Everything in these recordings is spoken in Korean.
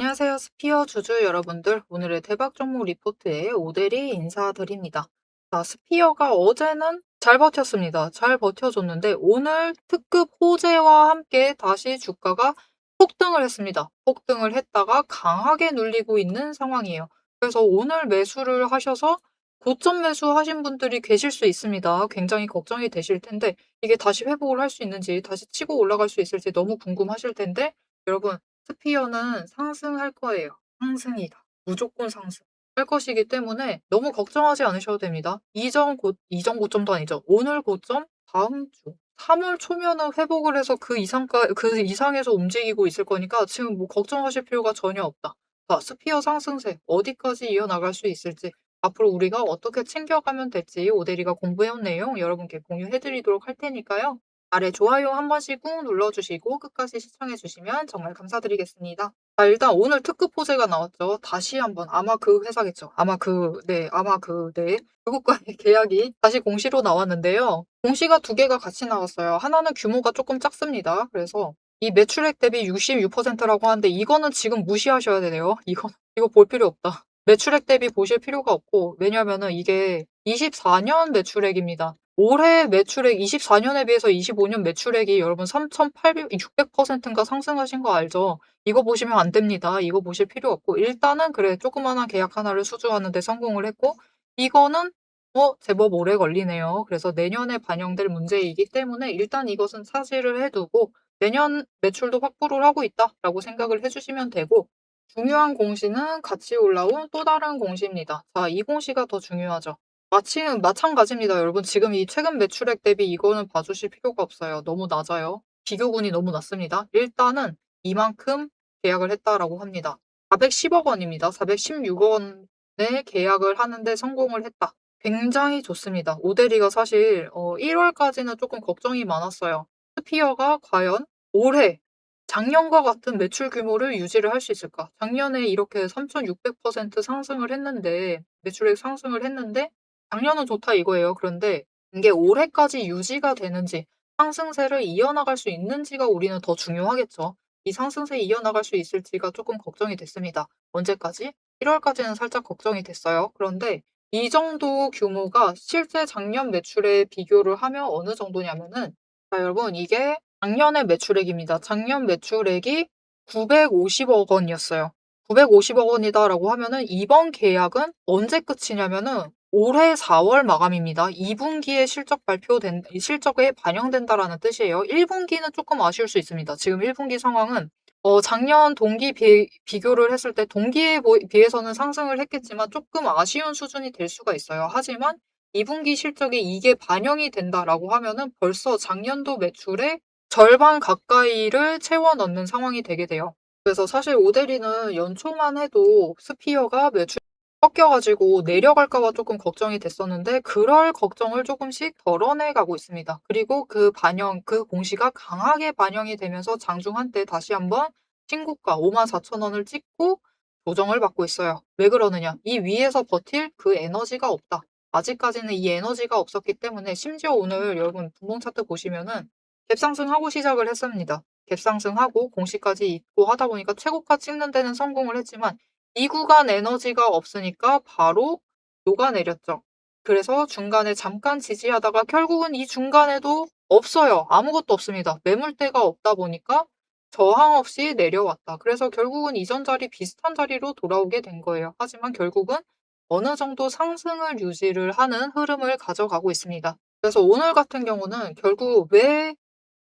안녕하세요. 스피어 주주 여러분들. 오늘의 대박 종목 리포트에 오대리 인사드립니다. 자, 스피어가 어제는 잘 버텼습니다. 잘 버텨줬는데 오늘 특급 호재와 함께 다시 주가가 폭등을 했습니다. 폭등을 했다가 강하게 눌리고 있는 상황이에요. 그래서 오늘 매수를 하셔서 고점 매수하신 분들이 계실 수 있습니다. 굉장히 걱정이 되실 텐데 이게 다시 회복을 할 수 있는지 다시 치고 올라갈 수 있을지 너무 궁금하실 텐데 여러분 스피어는 상승할 거예요. 상승이다. 무조건 상승할 것이기 때문에 너무 걱정하지 않으셔도 됩니다. 이전 고점도 아니죠. 오늘 고점 다음 주 3월 초면은 회복을 해서 그 이상에서 움직이고 있을 거니까 지금 뭐 걱정하실 필요가 전혀 없다. 자, 스피어 상승세 어디까지 이어나갈 수 있을지 앞으로 우리가 어떻게 챙겨가면 될지 오대리가 공부해 온 내용 여러분께 공유해 드리도록 할 테니까요. 아래 좋아요 한 번씩 꾹 눌러주시고 끝까지 시청해 주시면 정말 감사드리겠습니다. 자, 일단 오늘 특급 호재가 나왔죠. 다시 한번 아마 그 회사겠죠. 네. 그것과의 계약이 다시 공시로 나왔는데요. 공시가 두 개가 같이 나왔어요. 하나는 규모가 조금 작습니다. 그래서 이 매출액 대비 66%라고 하는데 이거는 지금 무시하셔야 돼요. 이거 볼 필요 없다. 매출액 대비 보실 필요가 없고 왜냐면은 이게 24년 매출액입니다. 올해 매출액 24년에 비해서 25년 매출액이 여러분 3,800, 600%인가 상승하신 거 알죠? 이거 보시면 안 됩니다. 이거 보실 필요 없고 일단은 그래 조그마한 계약 하나를 수주하는 데 성공을 했고 이거는 제법 오래 걸리네요. 그래서 내년에 반영될 문제이기 때문에 일단 이것은 차지를 해 두고 '내년 매출도 확보를 하고 있다.'라고 생각을 해 주시면 되고 중요한 공시는 같이 올라온 또 다른 공시입니다. 자, 이 공시가 더 중요하죠. 마찬가지입니다, 여러분. 지금 이 최근 매출액 대비 이거는 봐 주실 필요가 없어요. 너무 낮아요. 비교군이 너무 낮습니다. 일단은 이만큼 계약을 했다라고 합니다. 410억 원입니다. 416억 원에 계약을 하는데 성공을 했다. 굉장히 좋습니다. 오대리가 사실 1 월까지는 조금 걱정이 많았어요. 스피어가 과연 올해 작년과 같은 매출 규모를 유지를 할 수 있을까? 작년에 이렇게 3,600% 상승을 했는데 매출액 상승을 했는데 '작년은 좋다.' 이거예요. 그런데 이게 올해까지 유지가 되는지 상승세를 이어나갈 수 있는지가 우리는 더 중요하겠죠. 이 상승세 이어나갈 수 있을지가 조금 걱정이 됐습니다. 언제까지? 1 월까지는 살짝 걱정이 됐어요. 그런데 이 정도 규모가 실제 작년 매출에 비교를 하면 어느 정도냐면은 자, 여러분 이게 작년의 매출액입니다. 작년 매출액이 950억 원이었어요. 950억 원이다라고 하면은 이번 계약은 언제 끝이냐면은 올해 4월 마감입니다. 2 분기에 실적에 반영된다라는 뜻이에요. 1 분기는 조금 아쉬울 수 있습니다. 지금 1 분기 상황은 작년 동기 비교를 했을 때 동기에 비해서는 상승을 했겠지만 조금 아쉬운 수준이 될 수가 있어요. 하지만 2 분기 실적에 이게 반영이 된다라고 하면은 벌써 작년도 매출의 절반 가까이를 채워 넣는 상황이 되게 돼요. 그래서 사실 오데리는 연초만 해도 스피어가 매출이 꺾여 가지고 내려갈까 봐 조금 걱정이 됐었는데 그럴 걱정을 조금씩 덜어내 가고 있습니다. 그리고 그 공시가 강하게 반영이 되면서 장중 한때 다시 한번 신고가 54,000 원을 찍고 조정을 받고 있어요. 왜 그러느냐? 이 위에서 버틸 그 에너지가 없다. 아직까지는 이 에너지가 없었기 때문에 심지어 오늘 여러분 분봉 차트 보시면은 갭상승하고 시작을 했습니다. 갭상승하고 공시까지 있고 하다 보니까 최고가 찍는 데는 성공을 했지만 이 구간 에너지가 없으니까 바로 녹아내렸죠. 그래서 중간에 잠깐 지지하다가 결국은 이 중간에도 없어요. 아무것도 없습니다. 매물대가 없다 보니까 저항 없이 내려왔다. 그래서 결국은 이전 자리 비슷한 자리로 돌아오게 된 거예요. 하지만 결국은 어느 정도 상승을 유지를 하는 흐름을 가져가고 있습니다. 그래서 오늘 같은 경우는 결국 왜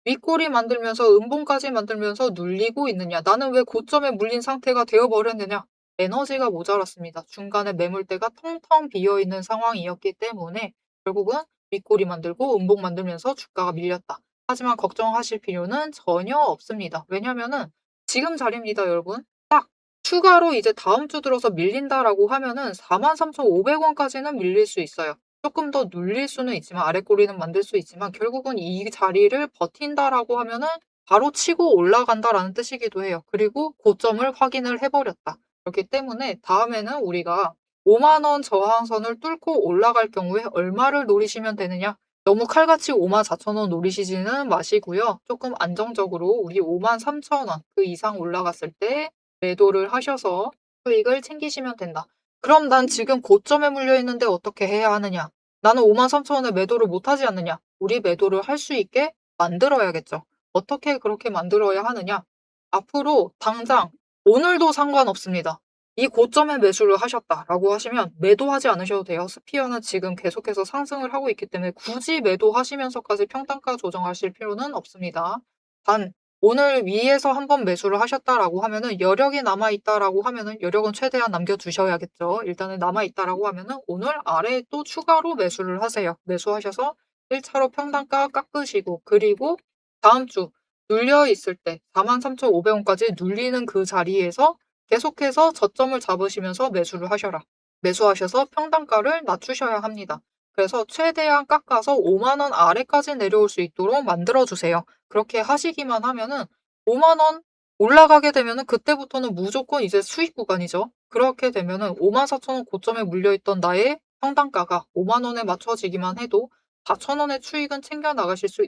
윗꼬리 만들면서 음봉까지 만들면서 눌리고 있느냐. 나는 왜 고점에 물린 상태가 되어버렸느냐. 에너지가 모자랐습니다. 중간에 매물대가 텅텅 비어있는 상황이었기 때문에 결국은 윗꼬리 만들고 음봉 만들면서 주가가 밀렸다. 하지만 걱정하실 필요는 전혀 없습니다. 왜냐면은 지금 자리입니다, 여러분. 딱 추가로 이제 다음 주 들어서 밀린다라고 하면은 43,500 원까지는 밀릴 수 있어요. 조금 더 눌릴 수는 있지만 아래 꼬리는 만들 수 있지만 결국은 이 자리를 버틴다라고 하면은 바로 치고 올라간다라는 뜻이기도 해요. 그리고 고점을 확인을 해 버렸다. 그렇기 때문에 다음에는 우리가 5만 원 저항선을 뚫고 올라갈 경우에 얼마를 노리시면 되느냐? 너무 칼같이 54,000 원 노리시지는 마시고요. 조금 안정적으로 우리 53,000 원 그 이상 올라갔을 때 매도를 하셔서 수익을 챙기시면 된다. 그럼 난 지금 고점에 물려 있는데 어떻게 해야 하느냐? 나는 53,000원에 매도를 못하지 않느냐? 우리 매도를 할 수 있게 만들어야겠죠. 어떻게 그렇게 만들어야 하느냐? 앞으로 당장 오늘도 상관없습니다. 이 고점에 매수를 하셨다라고 하시면 매도하지 않으셔도 돼요. 스피어는 지금 계속해서 상승을 하고 있기 때문에 굳이 매도하시면서까지 평단가 조정하실 필요는 없습니다. 단 오늘 위에서 한번 매수를 하셨다라고 하면은 여력이 남아있다라고 하면은 여력은 최대한 남겨두셔야겠죠. 일단은 남아있다라고 하면은 오늘 아래에 또 추가로 매수를 하세요. 매수하셔서 1차로 평단가 깎으시고 그리고 다음 주 눌려있을 때 43,500원까지 눌리는 그 자리에서 계속해서 저점을 잡으시면서 매수를 하셔라. 매수하셔서 평단가를 낮추셔야 합니다. 그래서 최대한 깎아서 5만 원 아래까지 내려올 수 있도록 만들어주세요. 그렇게 하시기만 하면은 5만 원 올라가게 되면은 그때부터는 무조건 이제 수익 구간이죠. 그렇게 되면은 54,000원 고점에 물려있던 나의 평단가가 5만 원에 맞춰지기만 해도 4,000원의 수익은 챙겨 나가실 수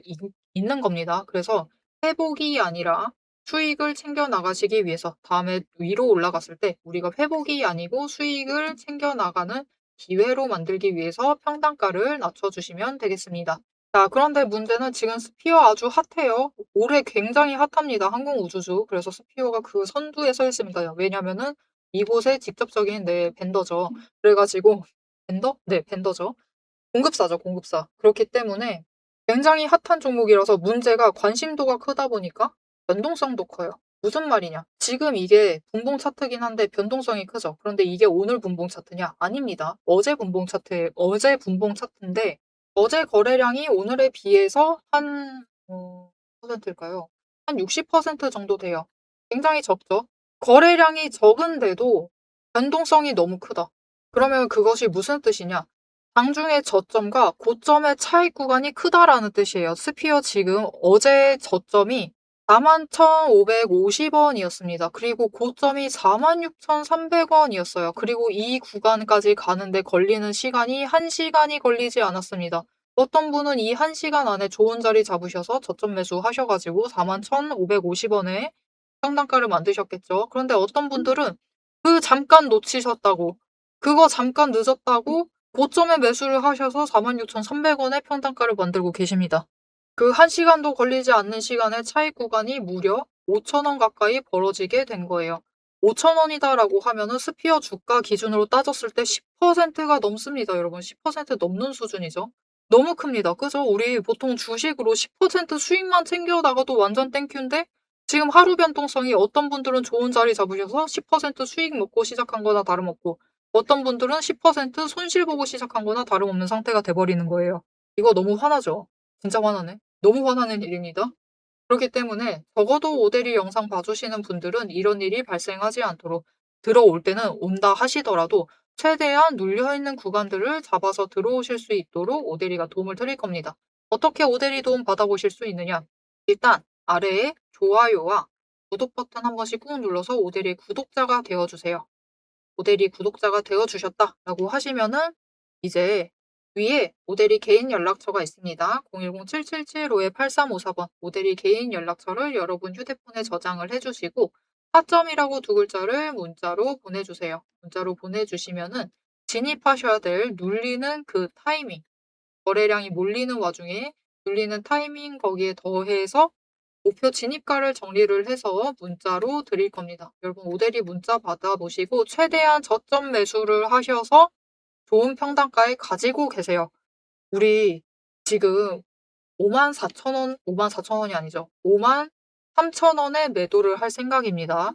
있는 겁니다. 그래서 회복이 아니라 수익을 챙겨 나가시기 위해서 다음에 위로 올라갔을 때 우리가 회복이 아니고 수익을 챙겨 나가는 기회로 만들기 위해서 평단가를 낮춰주시면 되겠습니다. 자, 그런데 문제는 지금 스피어 아주 핫해요. 올해 굉장히 핫합니다. 항공우주주. 그래서 스피어가 그 선두에 서 있습니다. 왜냐면은 이곳의 직접적인 벤더죠. 그래가지고 벤더? 네, 벤더죠. 공급사죠, 공급사. 그렇기 때문에 굉장히 핫한 종목이라서 문제가 관심도가 크다 보니까 변동성도 커요. 무슨 말이냐? 지금 이게 분봉 차트긴 한데 변동성이 크죠. 그런데 이게 오늘 분봉 차트냐? 아닙니다. 어제 분봉 차트인데 어제 거래량이 오늘에 비해서 한 퍼센트일까요? 한 60% 정도 돼요. 굉장히 적죠. 거래량이 적은데도 변동성이 너무 크다. 그러면 그것이 무슨 뜻이냐? 장중의 저점과 고점의 차익 구간이 크다라는 뜻이에요. 스피어 지금 어제 저점이 41,550원이었습니다. 그리고 고점이 46,300원이었어요. 그리고 이 구간까지 가는데 걸리는 시간이 1시간이 걸리지 않았습니다. 어떤 분은 이 1시간 안에 좋은 자리 잡으셔서 저점 매수 하셔가지고 41,550원에 평단가를 만드셨겠죠. 그런데 어떤 분들은 그 잠깐 놓치셨다고, 그거 잠깐 늦었다고 고점에 매수를 하셔서 46,300원에 평단가를 만들고 계십니다. 그 1시간도 걸리지 않는 시간에 차익 구간이 무려 5,000원 가까이 벌어지게 된 거예요. 5,000원이다라고 하면은 스피어 주가 기준으로 따졌을 때 10%가 넘습니다, 여러분. 10% 넘는 수준이죠. 너무 큽니다. 그죠? 우리 보통 주식으로 10% 수익만 챙겨 나가도 완전 땡큐인데 지금 하루 변동성이 어떤 분들은 좋은 자리 잡으셔서 10% 수익 먹고 시작한 거나 다름없고 어떤 분들은 10% 손실 보고 시작한 거나 다름없는 상태가 돼버리는 거예요. 이거 너무 화나죠? 진짜 화나네. 너무 화나는 일입니다. 그렇기 때문에 적어도 오대리 영상 봐주시는 분들은 이런 일이 발생하지 않도록 들어올 때는 온다 하시더라도 최대한 눌려있는 구간들을 잡아서 들어오실 수 있도록 오대리가 도움을 드릴 겁니다. 어떻게 오대리 도움 받아보실 수 있느냐? 일단 아래에 좋아요와 구독 버튼 한 번씩 꾹 눌러서 오대리의 구독자가 되어주세요. 모델이 구독자가 되어주셨다라고 하시면은 이제 위에 모델이 개인 연락처가 있습니다. 010-7775-8354번 모델이 개인 연락처를 여러분 휴대폰에 저장을 해주시고 4점이라고 두 글자를 문자로 보내주세요. 문자로 보내주시면은 진입하셔야 될 눌리는 그 타이밍, 거래량이 몰리는 와중에 눌리는 타이밍 거기에 더해서 목표 진입가를 정리를 해서 문자로 드릴 겁니다. 여러분 오대리 문자 받아보시고 최대한 저점 매수를 하셔서 좋은 평단가에 가지고 계세요. 우리 지금 54,000원, 54,000원이 아니죠. 53,000원에 매도를 할 생각입니다.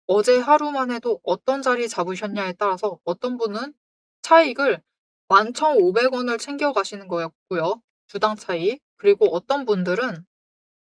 어제 하루만 해도 어떤 자리 잡으셨냐에 따라서 어떤 분은 차익을 11,500원을 챙겨가시는 거였고요. 주당 차익. 그리고 어떤 분들은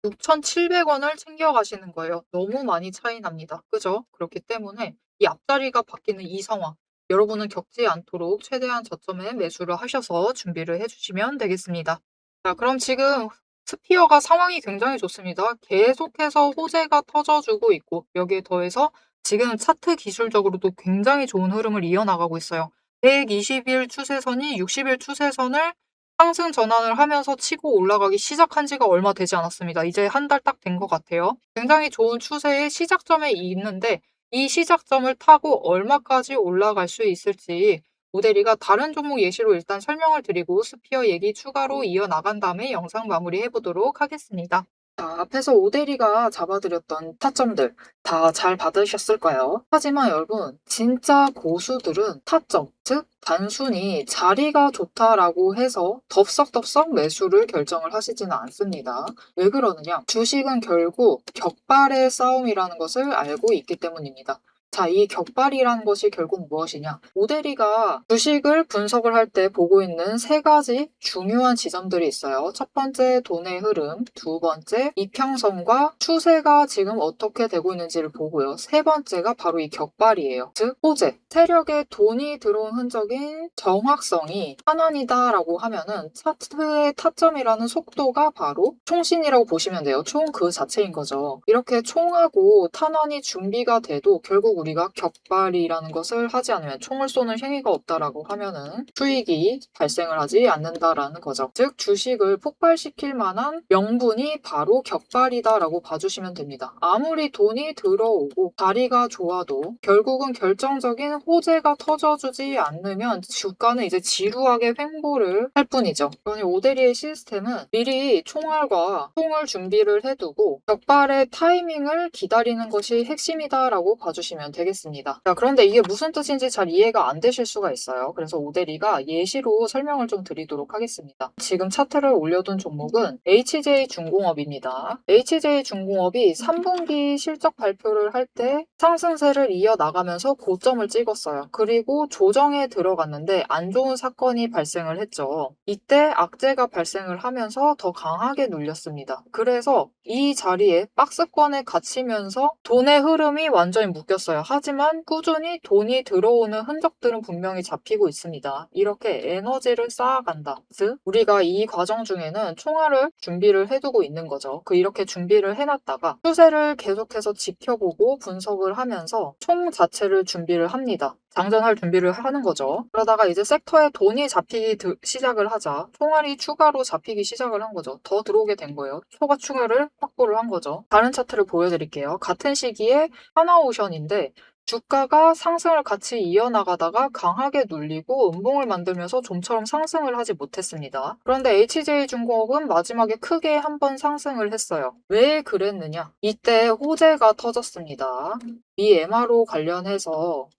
6,700원을 챙겨가시는 거예요. 너무 많이 차이 납니다. 그죠? 그렇기 때문에 이 앞자리가 바뀌는 이 상황, 여러분은 겪지 않도록 최대한 저점에 매수를 하셔서 준비를 해주시면 되겠습니다. 자, 그럼 지금 스피어가 상황이 굉장히 좋습니다. 계속해서 호재가 터져주고 있고 여기에 더해서 지금 차트 기술적으로도 굉장히 좋은 흐름을 이어나가고 있어요. 120일 추세선이 60일 추세선을 상승 전환을 하면서 치고 올라가기 시작한 지가 얼마 되지 않았습니다. 이제 한 달 딱 된 것 같아요. 굉장히 좋은 추세의 시작점에 있는데 이 시작점을 타고 얼마까지 올라갈 수 있을지 모델이가 다른 종목 예시로 일단 설명을 드리고 스피어 얘기 추가로 이어나간 다음에 영상 마무리해 보도록 하겠습니다. 자, 앞에서 오대리가 잡아드렸던 타점들 다 잘 받으셨을까요? 하지만 여러분, 진짜 고수들은 타점, 즉 단순히 자리가 좋다라고 해서 덥석덥석 매수를 결정을 하시지는 않습니다. 왜 그러느냐? 주식은 결국 격발의 싸움이라는 것을 알고 있기 때문입니다. 자, 이 격발이라는 것이 결국 무엇이냐? 오대리가 주식을 분석을 할 때 보고 있는 세 가지 중요한 지점들이 있어요. 첫 번째, 돈의 흐름. 두 번째, 이평선과 추세가 지금 어떻게 되고 있는지를 보고요. 세 번째가 바로 이 격발이에요. 즉, 호재. 세력에 돈이 들어온 흔적인 정확성이 환원이다라고 하면은 차트의 타점이라는 속도가 바로 총신이라고 보시면 돼요. 총 그 자체인 거죠. 이렇게 총하고 탄환이 준비가 돼도 결국 우리가 격발이라는 것을 하지 않으면 총을 쏘는 행위가 없다라고 하면은 수익이 발생을 하지 않는다라는 거죠. 즉 주식을 폭발시킬 만한 명분이 바로 격발이다라고 봐주시면 됩니다. 아무리 돈이 들어오고 자리가 좋아도 결국은 결정적인 호재가 터져주지 않으면 주가는 이제 지루하게 횡보를 할 뿐이죠. 그러니 오데리의 시스템은 미리 총알과 총을 준비를 해두고 격발의 타이밍을 기다리는 것이 핵심이다라고 봐주시면 되겠습니다. 자, 그런데 이게 무슨 뜻인지 잘 이해가 안 되실 수가 있어요. 그래서 오데리가 예시로 설명을 좀 드리도록 하겠습니다. 지금 차트를 올려둔 종목은 HJ중공업입니다. HJ중공업이 3분기 실적 발표를 할 때 상승세를 이어나가면서 고점을 찍었어요. 그리고 조정에 들어갔는데 안 좋은 사건이 발생을 했죠. 이때 악재가 발생을 하면서 더 강하게 눌렸습니다. 그래서 이 자리에 박스권에 갇히면서 돈의 흐름이 완전히 묶였어요. 하지만 꾸준히 돈이 들어오는 흔적들은 분명히 잡히고 있습니다. 이렇게 에너지를 쌓아간다. 즉 우리가 이 과정 중에는 총알을 준비를 해두고 있는 거죠. 이렇게 준비를 해놨다가 추세를 계속해서 지켜보고 분석을 하면서 총 자체를 준비를 합니다. 장전할 준비를 하는 거죠. 그러다가 이제 섹터에 돈이 잡히기 시작을 하자 총알이 추가로 잡히기 시작을 한 거죠. 더 들어오게 된 거예요. 초과 추가를 확보를 한 거죠. 다른 차트를 보여드릴게요. 같은 시기에 하나오션인데 주가가 상승을 같이 이어나가다가 강하게 눌리고 음봉을 만들면서 좀처럼 상승을 하지 못했습니다. 그런데 HJ중공업은 마지막에 크게 한번 상승을 했어요. 왜 그랬느냐? 이때 호재가 터졌습니다. 이 MRO 관련해서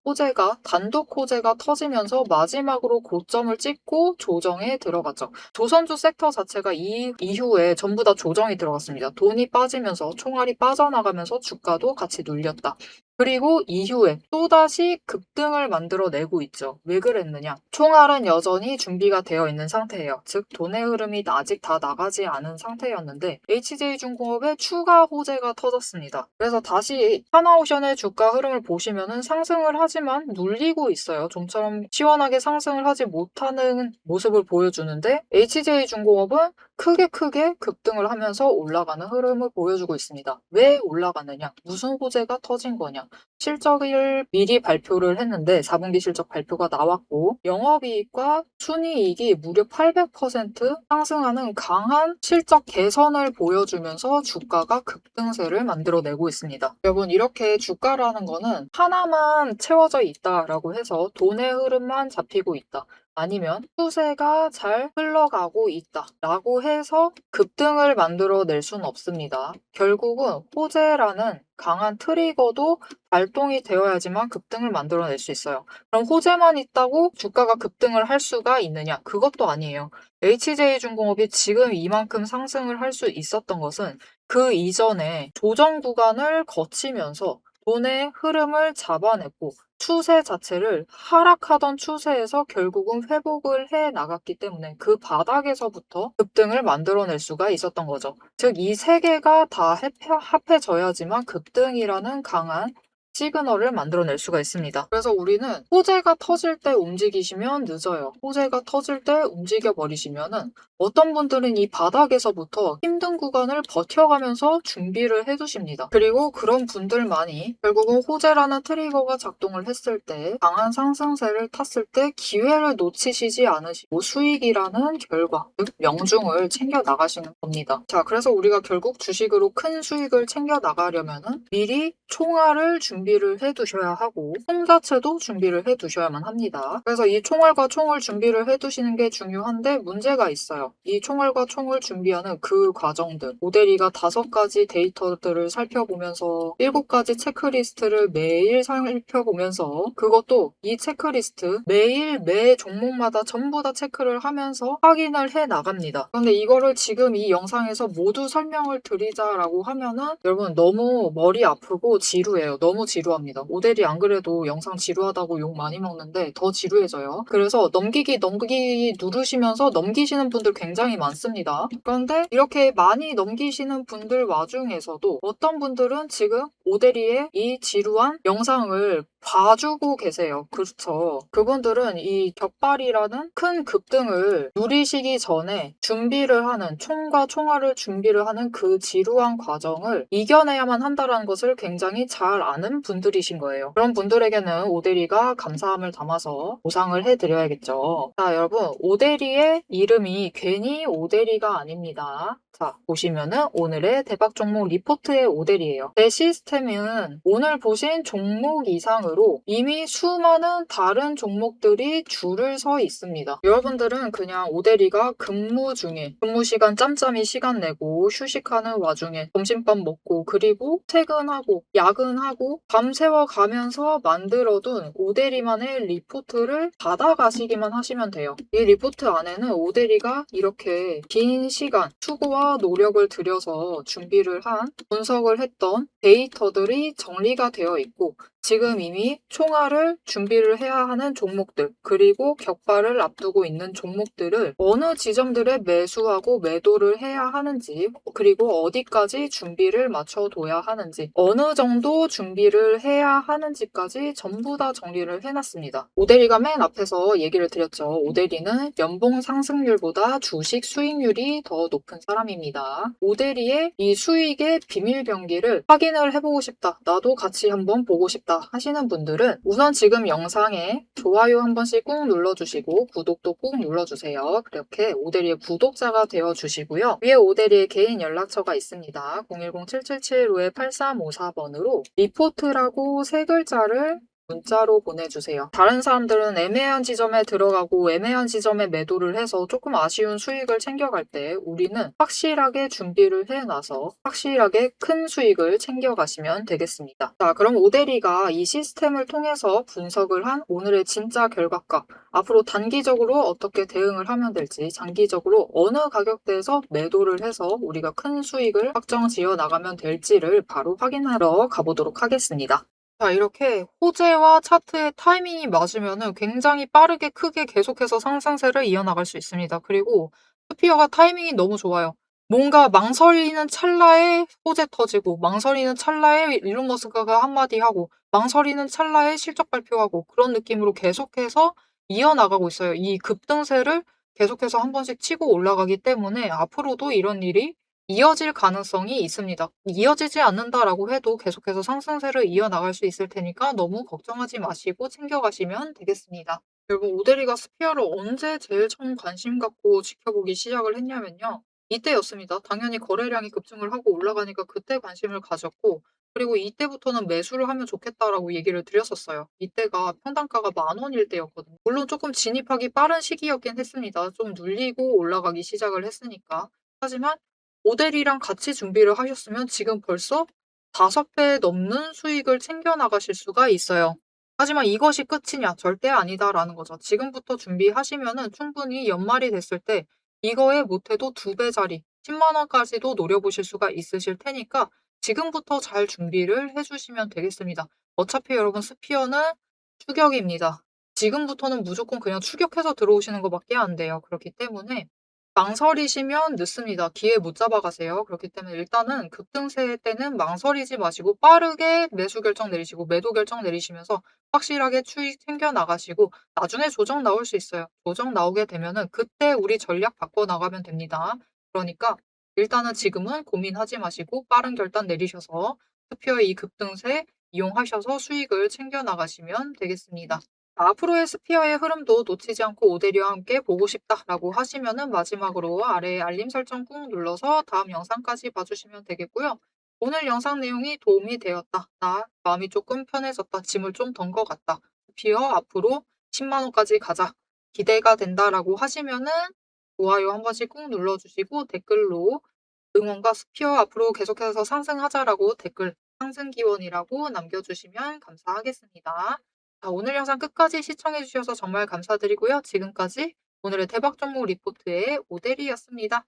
단독 호재가 터지면서 마지막으로 고점을 찍고 조정에 들어갔죠. 조선주 섹터 자체가 이후에 전부 다 조정이 들어갔습니다. 돈이 빠지면서 총알이 빠져나가면서 주가도 같이 눌렸다. 그리고 이후에 또다시 급등을 만들어내고 있죠. 왜 그랬느냐? 총알은 여전히 준비가 되어 있는 상태예요. 즉 돈의 흐름이 아직 다 나가지 않은 상태였는데 HJ중공업에 추가 호재가 터졌습니다. 그래서 다시 하나오션의 주가 흐름을 보시면은 상승을 하지만 눌리고 있어요. 좀처럼 시원하게 상승을 하지 못하는 모습을 보여주는데 HJ중공업은 크게 급등을 하면서 올라가는 흐름을 보여주고 있습니다. 왜 올라가느냐? 무슨 호재가 터진 거냐? 실적을 미리 발표를 했는데 4분기 실적 발표가 나왔고 영업이익과 순이익이 무려 800% 상승하는 강한 실적 개선을 보여주면서 주가가 급등세를 만들어내고 있습니다. 여러분 이렇게 주가라는 거는 하나만 채워져 있다라고 해서 돈의 흐름만 잡히고 있다. 아니면 추세가 잘 흘러가고 있다 라고 해서 급등을 만들어낼 수는 없습니다. 결국은 호재라는 강한 트리거도 발동이 되어야지만 급등을 만들어낼 수 있어요. 그럼 호재만 있다고 주가가 급등을 할 수가 있느냐? 그것도 아니에요. HJ중공업이 지금 이만큼 상승을 할 수 있었던 것은 그 이전에 조정 구간을 거치면서 돈의 흐름을 잡아냈고 추세 자체를 하락하던 추세에서 결국은 회복을 해 나갔기 때문에 그 바닥에서부터 급등을 만들어낼 수가 있었던 거죠. 즉 이 세 개가 다 합해져야지만 급등이라는 강한 시그널을 만들어낼 수가 있습니다. 그래서 우리는 호재가 터질 때 움직이시면 늦어요. 호재가 터질 때 움직여 버리시면은 어떤 분들은 이 바닥에서부터 힘든 구간을 버텨가면서 준비를 해두십니다. 그리고 그런 분들만이 결국은 호재라는 트리거가 작동을 했을 때 강한 상승세를 탔을 때 기회를 놓치시지 않으시고 수익이라는 결과, 즉 명중을 챙겨 나가시는 겁니다. 자, 그래서 우리가 결국 주식으로 큰 수익을 챙겨 나가려면은 미리 총알을 준비를 해두셔야 하고 총 자체도 준비를 해두셔야만 합니다. 그래서 이 총알과 총을 준비를 해두시는 게 중요한데 문제가 있어요. 이 총알과 총을 준비하는 그 과정들, 모델이가 5가지 데이터들을 살펴보면서 7가지 체크리스트를 매일 살펴보면서 그것도 이 체크리스트 매일 매 종목마다 전부 다 체크를 하면서 확인을 해 나갑니다. 그런데 이거를 지금 이 영상에서 모두 설명을 드리자라고 하면은 여러분 너무 머리 아프고 지루해요. 너무 지루합니다. 모델이 안 그래도 영상 지루하다고 욕 많이 먹는데 더 지루해져요. 그래서 넘기기 누르시면서 넘기시는 분들 굉장히 많습니다. 그런데 이렇게 많이 넘기시는 분들 와중에서도 어떤 분들은 지금 모델이의 이 지루한 영상을 봐주고 계세요. 그렇죠. 그분들은 이 격발이라는 큰 급등을 누리시기 전에 준비를 하는 총과 총알을 준비를 하는 그 지루한 과정을 이겨내야만 한다는 것을 굉장히 잘 아는 분들이신 거예요. 그런 분들에게는 오데리가 감사함을 담아서 보상을 해드려야겠죠. 자, 여러분 오데리의 이름이 괜히 오데리가 아닙니다. 자, 보시면은 오늘의 대박 종목 리포트의 오델이에요. 제 시스템은 오늘 보신 종목 이상으로 이미 수많은 다른 종목들이 줄을 서 있습니다. 여러분들은 그냥 오델이가 근무 중에 근무 시간 짬짬이 시간 내고 휴식하는 와중에 점심밥 먹고 그리고 퇴근하고 야근하고 밤새워 가면서 만들어둔 오데리만의 리포트를 받아가시기만 하시면 돼요. 이 리포트 안에는 오데리가 이렇게 긴 시간 수고와 노력을 들여서 준비를 한 분석을 했던 데이터들이 정리가 되어 있고 지금 이미 총알을 준비를 해야 하는 종목들 그리고 격발을 앞두고 있는 종목들을 어느 지점들에 매수하고 매도를 해야 하는지 그리고 어디까지 준비를 맞춰둬야 하는지 어느 정도 준비를 해야 하는지까지 전부 다 정리를 해놨습니다. 오데리가 맨 앞에서 얘기를 드렸죠. 오데리는 연봉 상승률보다 주식 수익률이 더 높은 사람입니다. 오데리의 이 수익의 비밀 병기를 확인을 해보고 싶다. 나도 같이 한번 보고 싶다 하시는 분들은 우선 지금 영상에 좋아요 한 번씩 꾹 눌러주시고 구독도 꾹 눌러주세요. 그렇게 오데리의 구독자가 되어주시고요. 위에 오데리의 개인 연락처가 있습니다. 010-777-8354번으로 리포트라고 3글자를 문자로 보내주세요. 다른 사람들은 애매한 지점에 들어가고 애매한 지점에 매도를 해서 조금 아쉬운 수익을 챙겨갈 때 우리는 확실하게 준비를 해놔서 확실하게 큰 수익을 챙겨가시면 되겠습니다. 자, 그럼 오데리가 이 시스템을 통해서 분석을 한 오늘의 진짜 결과값 앞으로 단기적으로 어떻게 대응을 하면 될지 장기적으로 어느 가격대에서 매도를 해서 우리가 큰 수익을 확정 지어 나가면 될지를 바로 확인하러 가보도록 하겠습니다. 자, 이렇게 호재와 차트의 타이밍이 맞으면은 굉장히 빠르게 크게 계속해서 상승세를 이어나갈 수 있습니다. 그리고 스피어가 타이밍이 너무 좋아요. 뭔가 망설이는 찰나에 호재 터지고, 망설이는 찰나에 일론 머스크가 한마디 하고, 망설이는 찰나에 실적 발표하고, 그런 느낌으로 계속해서 이어나가고 있어요. 이 급등세를 계속해서 한 번씩 치고 올라가기 때문에 앞으로도 이런 일이 이어질 가능성이 있습니다. 이어지지 않는다라고 해도 계속해서 상승세를 이어나갈 수 있을 테니까 너무 걱정하지 마시고 챙겨가시면 되겠습니다. 여러분 오데리가 스피어를 언제 제일 처음 관심 갖고 지켜보기 시작을 했냐면요. 이때였습니다. 당연히 거래량이 급증을 하고 올라가니까 그때 관심을 가졌고 그리고 이때부터는 매수를 하면 좋겠다라고 얘기를 드렸었어요. 이때가 평단가가 10,000원일 때였거든요. 물론 조금 진입하기 빠른 시기였긴 했습니다. 좀 눌리고 올라가기 시작을 했으니까. 하지만 모델이랑 같이 준비를 하셨으면 지금 벌써 5배 넘는 수익을 챙겨 나가실 수가 있어요. 하지만 이것이 끝이냐? 절대 아니다라는 거죠. 지금부터 준비하시면은 충분히 연말이 됐을 때 이거에 못해도 2배짜리 10만 원까지도 노려보실 수가 있으실 테니까 지금부터 잘 준비를 해주시면 되겠습니다. 어차피 여러분 스피어는 추격입니다. 지금부터는 무조건 그냥 추격해서 들어오시는 것밖에 안 돼요. 그렇기 때문에 망설이시면 늦습니다. 기회 못 잡아가세요. 그렇기 때문에 일단은 급등세 때는 망설이지 마시고 빠르게 매수 결정 내리시고 매도 결정 내리시면서 확실하게 수익 챙겨 나가시고 나중에 조정 나올 수 있어요. 조정 나오게 되면은 그때 우리 전략 바꿔 나가면 됩니다. 그러니까 일단은 지금은 고민하지 마시고 빠른 결단 내리셔서 스피어의 이 급등세 이용하셔서 수익을 챙겨 나가시면 되겠습니다. 앞으로의 스피어의 흐름도 놓치지 않고 오데리와 함께 보고 싶다라고 하시면은 마지막으로 아래에 알림 설정 꾹 눌러서 다음 영상까지 봐주시면 되겠고요. 오늘 영상 내용이 도움이 되었다. 나 마음이 조금 편해졌다. 짐을 좀 던 것 같다. 스피어 앞으로 10만 원까지 가자. 기대가 된다라고 하시면은 좋아요 한 번씩 꾹 눌러주시고 댓글로 응원과 스피어 앞으로 계속해서 상승하자라고 댓글 상승 기원이라고 남겨주시면 감사하겠습니다. 자, 오늘 영상 끝까지 시청해 주셔서 정말 감사드리고요. 지금까지 오늘의 대박 종목 리포트의 오대리였습니다.